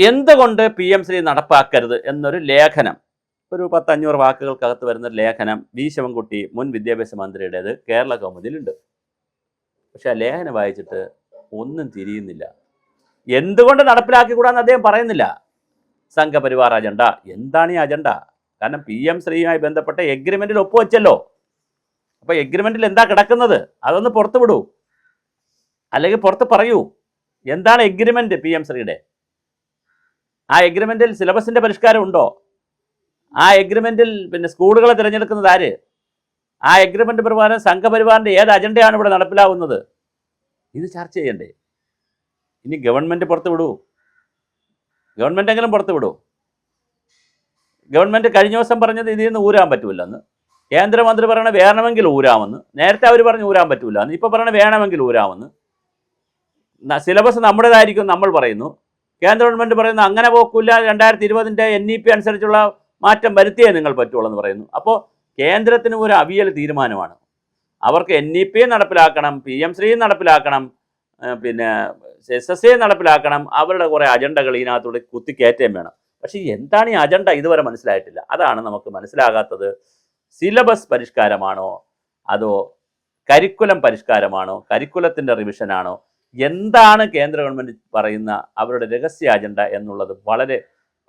എന്തുകൊണ്ട് PM-ശ്രീ നടപ്പാക്കരുത് എന്നൊരു ലേഖനം, ഒരു 10-500 വാക്കുകൾക്കകത്ത് വരുന്ന ലേഖനം വി ശിവൻകുട്ടി മുൻ വിദ്യാഭ്യാസ മന്ത്രിയുടേത് കേരള കൗമുദിയിലുണ്ട്. പക്ഷെ ആ ലേഖനം വായിച്ചിട്ട് ഒന്നും തിരിയുന്നില്ല. എന്തുകൊണ്ട് നടപ്പിലാക്കിക്കൂടാന്ന് അദ്ദേഹം പറയുന്നില്ല. സംഘപരിവാർ അജണ്ട. എന്താണ് ഈ അജണ്ട? കാരണം PM-ശ്രീയുമായി ബന്ധപ്പെട്ട എഗ്രിമെന്റിൽ ഒപ്പുവെച്ചല്ലോ. അപ്പോൾ എഗ്രിമെന്റിൽ എന്താ കിടക്കുന്നത്? അതൊന്ന് പുറത്തു വിടൂ, അല്ലെങ്കിൽ പുറത്ത് പറയൂ. എന്താണ് എഗ്രിമെന്റ് PM-ശ്രീയുടെ? ആ എഗ്രിമെന്റിൽ സിലബസിന്റെ പരിഷ്കാരം ഉണ്ടോ? ആ എഗ്രിമെന്റിൽ സ്കൂളുകളെ തിരഞ്ഞെടുക്കുന്നത് ആര്? ആ എഗ്രിമെന്റ് പ്രകാരം സംഘപരിവാറിന്റെ ഏത് അജണ്ടയാണ് ഇവിടെ നടപ്പിലാവുന്നത്? ഇത് ചർച്ച ചെയ്യണ്ടേ? ഇനി ഗവൺമെന്റ് പുറത്തു വിടൂ, ഗവൺമെന്റെങ്കിലും പുറത്തു വിടൂ. ഗവൺമെന്റ് കഴിഞ്ഞ ദിവസം പറഞ്ഞത് ഇതിൽ നിന്ന് ഊരാൻ പറ്റൂലെന്ന്. കേന്ദ്രമന്ത്രി പറയണ വേണമെങ്കിൽ ഊരാമെന്ന്. നേരത്തെ അവർ പറഞ്ഞു ഊരാൻ പറ്റൂല എന്ന്. ഇപ്പോൾ പറയണ വേണമെങ്കിൽ ഊരാമെന്ന്. സിലബസ് നമ്മുടേതായിരിക്കും നമ്മൾ പറയുന്നു. കേന്ദ്ര ഗവൺമെൻറ് പറയുന്നു അങ്ങനെ പോക്കില്ല, 2020 NEP അനുസരിച്ചുള്ള മാറ്റം വരുത്തിയേ നിങ്ങൾ പറ്റുള്ളൂ എന്ന് പറയുന്നു. അപ്പോൾ കേന്ദ്രത്തിന് ഒരു അവിയൽ തീരുമാനമാണ്. അവർക്ക് NEP നടപ്പിലാക്കണം, PM-ശ്രീ നടപ്പിലാക്കണം, SSA നടപ്പിലാക്കണം. അവരുടെ കുറേ അജണ്ടകൾ ഇതിനകത്തൂടെ കുത്തിക്കയറ്റം വേണം. പക്ഷേ എന്താണ് ഈ അജണ്ട ഇതുവരെ മനസ്സിലായിട്ടില്ല. അതാണ് നമുക്ക് മനസ്സിലാകാത്തത്. സിലബസ് പരിഷ്കാരമാണോ, അതോ കരിക്കുലം പരിഷ്കാരമാണോ, കരിക്കുലത്തിൻ്റെ റിവിഷനാണോ, എന്താണ് കേന്ദ്ര ഗവൺമെൻറ് പറയുന്ന അവരുടെ രഹസ്യ അജണ്ട എന്നുള്ളത് വളരെ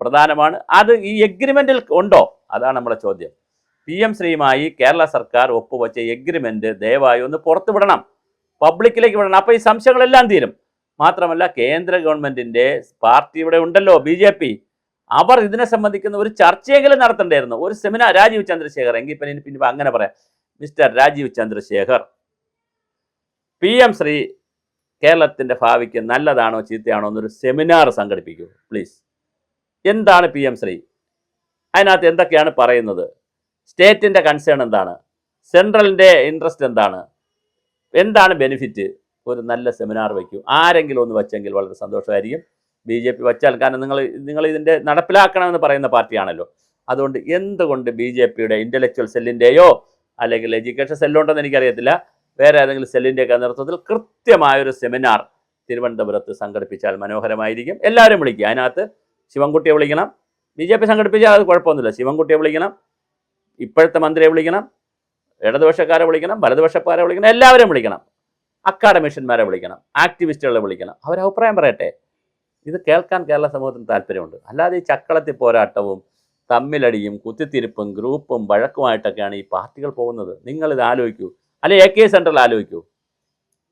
പ്രധാനമാണ്. അത് ഈ എഗ്രിമെൻറ്റിൽ ഉണ്ടോ? അതാണ് നമ്മുടെ ചോദ്യം. PM-ശ്രീയുമായി കേരള സർക്കാർ ഒപ്പുവെച്ച എഗ്രിമെൻറ്റ് ദയവായി ഒന്ന് പുറത്തു വിടണം, പബ്ലിക്കിലേക്ക് വിടണം. അപ്പോൾ ഈ സംശയങ്ങളെല്ലാം തീരും. മാത്രമല്ല കേന്ദ്ര ഗവൺമെൻറ്റിൻ്റെ പാർട്ടി ഇവിടെ ഉണ്ടല്ലോ, BJP, അവർ ഇതിനെ സംബന്ധിക്കുന്ന ഒരു ചർച്ചയെങ്കിലും നടത്തേണ്ടായിരുന്നു. ഒരു സെമിനാർ. രാജീവ് ചന്ദ്രശേഖർ, എങ്കിൽ പിന്നെ അങ്ങനെ പറയാം, മിസ്റ്റർ രാജീവ് ചന്ദ്രശേഖർ, PM-ശ്രീ കേരളത്തിൻ്റെ ഭാവിക്ക് നല്ലതാണോ ചീത്തയാണോ എന്നൊരു സെമിനാർ സംഘടിപ്പിക്കൂ പ്ലീസ്. എന്താണ് PM-ശ്രീ? അതിനകത്ത് എന്തൊക്കെയാണ് പറയുന്നത്? സ്റ്റേറ്റിൻ്റെ കൺസേൺ എന്താണ്? സെൻട്രലിൻ്റെ ഇൻട്രസ്റ്റ് എന്താണ്? എന്താണ് ബെനിഫിറ്റ്? ഒരു നല്ല സെമിനാർ വയ്ക്കൂ. ആരെങ്കിലും ഒന്ന് വച്ചെങ്കിൽ വളരെ സന്തോഷമായിരിക്കും. BJP വച്ചാൽ, കാരണം നിങ്ങൾ ഇതിൻ്റെ നടപ്പിലാക്കണമെന്ന് പറയുന്ന പാർട്ടിയാണല്ലോ. അതുകൊണ്ട് എന്തുകൊണ്ട് BJP-യുടെ ഇൻ്റലക്ച്വൽ സെല്ലിൻ്റെയോ അല്ലെങ്കിൽ എഡ്യൂക്കേഷൻ സെല്ലുണ്ടെന്ന് എനിക്കറിയത്തില്ല, വേറെ ഏതെങ്കിലും സെല്ലിൻ്റെയൊക്കെ നേതൃത്വത്തിൽ കൃത്യമായൊരു സെമിനാർ തിരുവനന്തപുരത്ത് സംഘടിപ്പിച്ചാൽ മനോഹരമായിരിക്കും. എല്ലാവരും വിളിക്കുക. അതിനകത്ത് ശിവൻകുട്ടിയെ വിളിക്കണം. BJP സംഘടിപ്പിച്ചാൽ അത് കുഴപ്പമൊന്നുമില്ല. ശിവൻകുട്ടിയെ വിളിക്കണം, ഇപ്പോഴത്തെ മന്ത്രിയെ വിളിക്കണം, ഇടതുപക്ഷക്കാരെ വിളിക്കണം, വലതുപക്ഷക്കാരെ വിളിക്കണം, എല്ലാവരും വിളിക്കണം. അക്കാഡമിഷ്യന്മാരെ വിളിക്കണം, ആക്ടിവിസ്റ്റുകളെ വിളിക്കണം. അവരഭിപ്രായം പറയട്ടെ. ഇത് കേൾക്കാൻ കേരള സമൂഹത്തിന് താല്പര്യമുണ്ട്. അല്ലാതെ ഈ ചക്കളത്തി പോരാട്ടവും തമ്മിലടിയും കുത്തിത്തിരിപ്പും ഗ്രൂപ്പും വഴക്കുമായിട്ടൊക്കെയാണ് ഈ പാർട്ടികൾ പോകുന്നത്. നിങ്ങളിത് ആലോചിക്കൂ. അല്ലെ AK സെൻട്രൽ ആലോചിക്കൂ.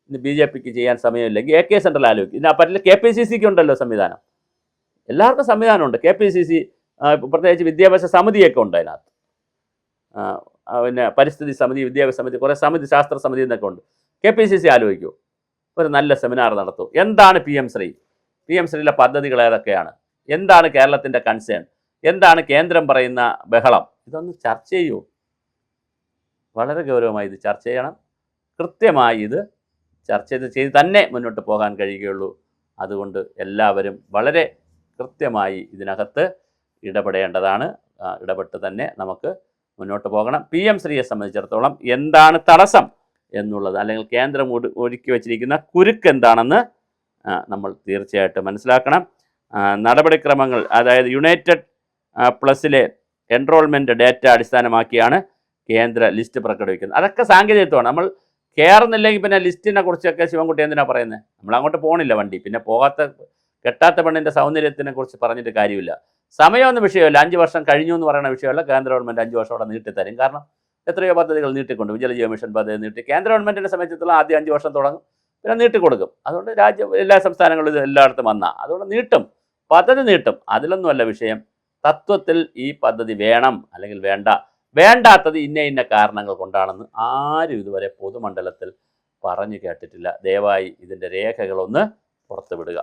ഇന്ന് BJP-ക്ക് ചെയ്യാൻ സമയമില്ലെങ്കിൽ AK സെൻട്രൽ ആലോചിക്കും. ഇതിന് പറ്റില്ല. KPCC-ക്ക് ഉണ്ടല്ലോ സംവിധാനം. എല്ലാവർക്കും സംവിധാനമുണ്ട്. KPCC പ്രത്യേകിച്ച് വിദ്യാഭ്യാസ സമിതിയൊക്കെ ഉണ്ട് അതിനകത്ത്. പരിസ്ഥിതി സമിതി, വിദ്യാഭ്യാസ സമിതി, കുറേ സമിതി, ശാസ്ത്ര സമിതി എന്നൊക്കെ ഉണ്ട്. KPCC ആലോചിക്കൂ, ഒരു നല്ല സെമിനാർ നടത്തൂ. എന്താണ് PM-ശ്രീ? PM-ശ്രീയിലെ പദ്ധതികൾ ഏതൊക്കെയാണ്? എന്താണ് കേരളത്തിൻ്റെ കൺസേൺ? എന്താണ് കേന്ദ്രം പറയുന്ന ബഹളം? ഇതൊന്ന് ചർച്ച ചെയ്യൂ. വളരെ ഗൗരവമായി ഇത് ചർച്ച ചെയ്യണം. കൃത്യമായി ഇത് ചർച്ച ചെയ്ത് തന്നെ മുന്നോട്ട് പോകാൻ കഴിയുകയുള്ളൂ. അതുകൊണ്ട് എല്ലാവരും വളരെ കൃത്യമായി ഇതിനകത്ത് ഇടപെടേണ്ടതാണ്. ഇടപെട്ട് തന്നെ നമുക്ക് മുന്നോട്ട് പോകണം. PM-ശ്രീയെ സംബന്ധിച്ചിടത്തോളം എന്താണ് തടസ്സം എന്നുള്ളത്, അല്ലെങ്കിൽ കേന്ദ്രം ഒരുക്കി വച്ചിരിക്കുന്ന കുരുക്ക് എന്താണെന്ന് നമ്മൾ തീർച്ചയായിട്ടും മനസ്സിലാക്കണം. നടപടിക്രമങ്ങൾ, അതായത് യുണൈറ്റഡ് പ്ലസിലെ എൻറോൾമെൻറ്റ് ഡേറ്റ അടിസ്ഥാനമാക്കിയാണ് കേന്ദ്ര ലിസ്റ്റ് പ്രകടിപ്പിക്കുന്നത്. അതൊക്കെ സാങ്കേതികത്വമാണ്. നമ്മൾ കയറുന്നില്ലെങ്കിൽ പിന്നെ ലിസ്റ്റിനെ കുറിച്ചൊക്കെ ശിവൻകുട്ടി എന്തിനാണ് പറയുന്നത്? നമ്മൾ അങ്ങോട്ട് പോകണില്ല വണ്ടി. പിന്നെ കെട്ടാത്ത പെണ്ണിൻ്റെ സൗന്ദര്യത്തിനെ കുറിച്ച് പറഞ്ഞിട്ട് കാര്യമില്ല. സമയമൊന്നും വിഷയമല്ല. 5 വർഷം കഴിഞ്ഞു എന്ന് പറയുന്ന വിഷയമല്ല. കേന്ദ്ര ഗവൺമെൻറ് 5 വർഷം അവിടെ നീട്ടിത്തരും. കാരണം എത്രയോ പദ്ധതികൾ നീട്ടിക്കൊണ്ട്, ജലജീവ മിഷൻ പദ്ധതി നീട്ടി. കേന്ദ്ര ഗവൺമെൻറ്റിനെ സംബന്ധിച്ചിടത്തോളം ആദ്യം 5 വർഷം തുടങ്ങും, പിന്നെ നീട്ടിക്കൊടുക്കും. അതുകൊണ്ട് എല്ലാ സംസ്ഥാനങ്ങളും ഇത് എല്ലായിടത്തും വന്നാൽ അതുകൊണ്ട് നീട്ടും, പദ്ധതി നീട്ടും. അതിലൊന്നുമല്ല വിഷയം. തത്വത്തിൽ ഈ പദ്ധതി വേണം അല്ലെങ്കിൽ വേണ്ടാത്തത് ഇന്ന കാരണങ്ങൾ കൊണ്ടാണെന്ന് ആരും ഇതുവരെ പൊതുമണ്ഡലത്തിൽ പറഞ്ഞു കേട്ടിട്ടില്ല. ദയവായി ഇതിൻ്റെ രേഖകളൊന്ന് പുറത്തുവിടുക.